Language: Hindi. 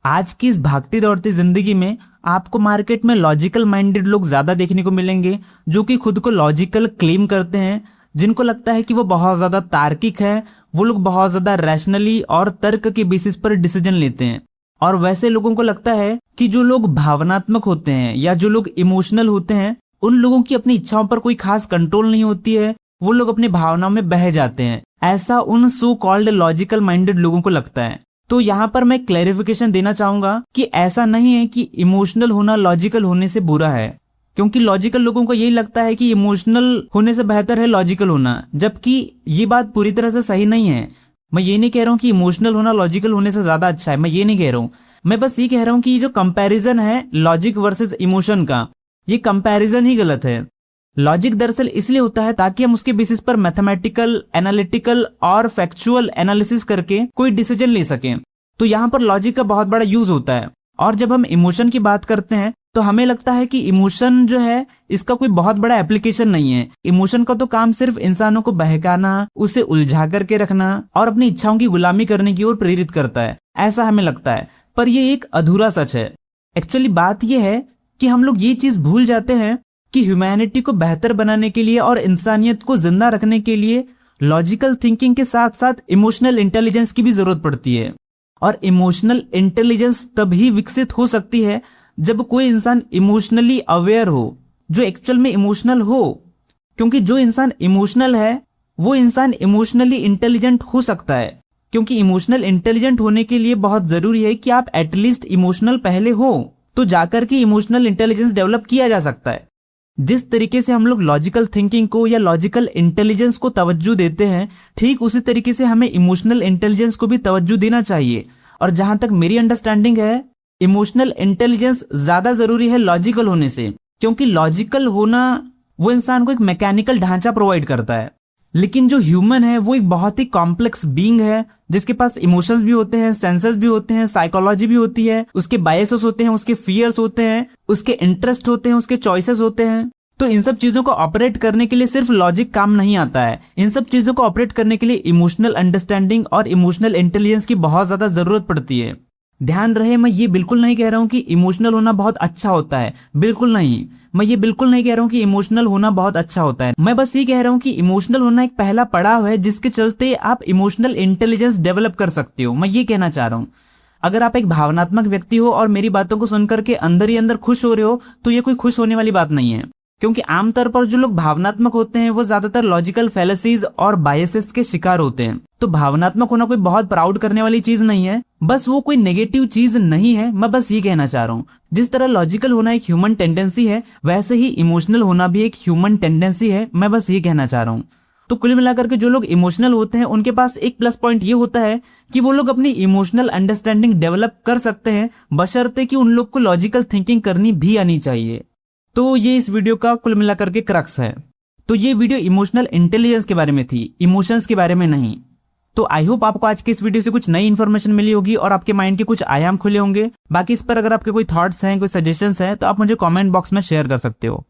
आज की इस भागती दौड़ती जिंदगी में आपको मार्केट में लॉजिकल माइंडेड लोग ज्यादा देखने को मिलेंगे, जो कि खुद को लॉजिकल क्लेम करते हैं, जिनको लगता है कि वो बहुत ज्यादा तार्किक है, वो लोग बहुत ज्यादा रैशनली और तर्क के बेसिस पर डिसीजन लेते हैं। और वैसे लोगों को लगता है कि जो लोग भावनात्मक होते हैं या जो लोग इमोशनल होते हैं, उन लोगों की अपनी इच्छाओं पर कोई खास कंट्रोल नहीं होती है, वो लोग अपनी भावनाओं में बह जाते हैं। ऐसा उन सो कॉल्ड लॉजिकल माइंडेड लोगों को लगता है। तो यहाँ पर मैं क्लैरिफिकेशन देना चाहूंगा कि ऐसा नहीं है कि इमोशनल होना लॉजिकल होने से बुरा है, क्योंकि लॉजिकल लोगों को यही लगता है कि इमोशनल होने से बेहतर है लॉजिकल होना, जबकि ये बात पूरी तरह से सही नहीं है। मैं ये नहीं कह रहा हूँ कि इमोशनल होना लॉजिकल होने से ज्यादा अच्छा है, मैं ये नहीं कह रहा हूँ। मैं बस ये कह रहा हूँ कि ये जो कंपैरिजन है लॉजिक वर्सेस इमोशन का, ये कंपैरिजन ही गलत है। लॉजिक दरअसल इसलिए होता है ताकि हम उसके बेसिस पर मैथमेटिकल, एनालिटिकल और फैक्चुअल एनालिसिस करके कोई डिसीजन ले सकें। तो यहाँ पर लॉजिक का बहुत बड़ा यूज होता है। और जब हम इमोशन की बात करते हैं तो हमें लगता है कि इमोशन जो है इसका कोई बहुत बड़ा एप्लीकेशन नहीं है। इमोशन का तो काम सिर्फ इंसानों को बहकाना, उसे उलझा करके रखना और अपनी इच्छाओं की गुलामी करने की ओर प्रेरित करता है, ऐसा हमें लगता है। पर यह एक अधूरा सच है। एक्चुअली बात यह है कि हम लोग ये चीज भूल जाते हैं कि ह्यूमैनिटी को बेहतर बनाने के लिए और इंसानियत को जिंदा रखने के लिए लॉजिकल थिंकिंग के साथ साथ इमोशनल इंटेलिजेंस की भी जरूरत पड़ती है। और इमोशनल इंटेलिजेंस तभी विकसित हो सकती है जब कोई इंसान इमोशनली अवेयर हो, जो एक्चुअल में इमोशनल हो। क्योंकि जो इंसान इमोशनल है वो इंसान इमोशनली इंटेलिजेंट हो सकता है, क्योंकि इमोशनल इंटेलिजेंट होने के लिए बहुत जरूरी है कि आप एटलीस्ट इमोशनल पहले हो, तो जाकर के इमोशनल इंटेलिजेंस डेवलप किया जा सकता है। जिस तरीके से हम लोग लॉजिकल थिंकिंग को या लॉजिकल इंटेलिजेंस को तवज्जो देते हैं, ठीक उसी तरीके से हमें इमोशनल इंटेलिजेंस को भी तवज्जो देना चाहिए। और जहां तक मेरी अंडरस्टैंडिंग है, इमोशनल इंटेलिजेंस ज्यादा जरूरी है लॉजिकल होने से, क्योंकि लॉजिकल होना वो इंसान को एक मैकेनिकल ढांचा प्रोवाइड करता है। लेकिन जो ह्यूमन है वो एक बहुत ही कॉम्प्लेक्स बीइंग है, जिसके पास इमोशंस भी होते हैं, सेंसेस भी होते हैं, साइकोलॉजी भी होती है, उसके बायसेस होते हैं, उसके फियर्स होते हैं, उसके इंटरेस्ट होते हैं, उसके चॉइसेस होते हैं। तो इन सब चीजों को ऑपरेट करने के लिए सिर्फ लॉजिक काम नहीं आता है। इन सब चीजों को ऑपरेट करने के लिए इमोशनल अंडरस्टैंडिंग और इमोशनल इंटेलिजेंस की बहुत ज्यादा जरूरत पड़ती है। ध्यान रहे, मैं ये बिल्कुल नहीं कह रहा हूँ कि इमोशनल होना बहुत अच्छा होता है, बिल्कुल नहीं। मैं ये बिल्कुल नहीं कह रहा हूँ कि इमोशनल होना बहुत अच्छा होता है। मैं बस ये कह रहा हूँ कि इमोशनल होना एक पहला पड़ाव है जिसके चलते आप इमोशनल इंटेलिजेंस डेवलप कर सकते हो। मैं ये कहना चाह रहा हूँ। अगर आप एक भावनात्मक व्यक्ति हो और मेरी बातों को सुनकर के अंदर ही अंदर खुश हो रहे हो, तो ये कोई खुश होने वाली बात नहीं है। क्योंकि आमतौर पर जो लोग भावनात्मक होते हैं वो ज्यादातर लॉजिकल फैलेसीज और बायसेस के शिकार होते हैं। तो भावनात्मक होना कोई बहुत प्राउड करने वाली चीज नहीं है, बस वो कोई नेगेटिव चीज नहीं है। मैं बस ये कहना चाह रहा हूँ, जिस तरह लॉजिकल होना एक ह्यूमन टेंडेंसी है, वैसे ही इमोशनल होना भी एक ह्यूमन टेंडेंसी है। मैं बस ये कहना चाह रहा हूँ। तो कुल मिलाकर के जो लोग इमोशनल होते हैं उनके पास एक प्लस पॉइंट ये होता है कि वो लोग अपनी इमोशनल अंडरस्टैंडिंग डेवलप कर सकते हैं, बशर्ते कि उन लोग को लॉजिकल थिंकिंग करनी भी आनी चाहिए। तो ये इस वीडियो का कुल मिलाकर के क्रक्स है। तो ये वीडियो इमोशनल इंटेलिजेंस के बारे में थी, इमोशंस के बारे में नहीं। तो आई होप आपको आज के इस वीडियो से कुछ नई इन्फॉर्मेशन मिली होगी और आपके माइंड के कुछ आयाम खुले होंगे। बाकी इस पर अगर आपके कोई थॉट्स हैं, कोई सजेशंस हैं, तो आप मुझे कमेंट बॉक्स में शेयर कर सकते हो।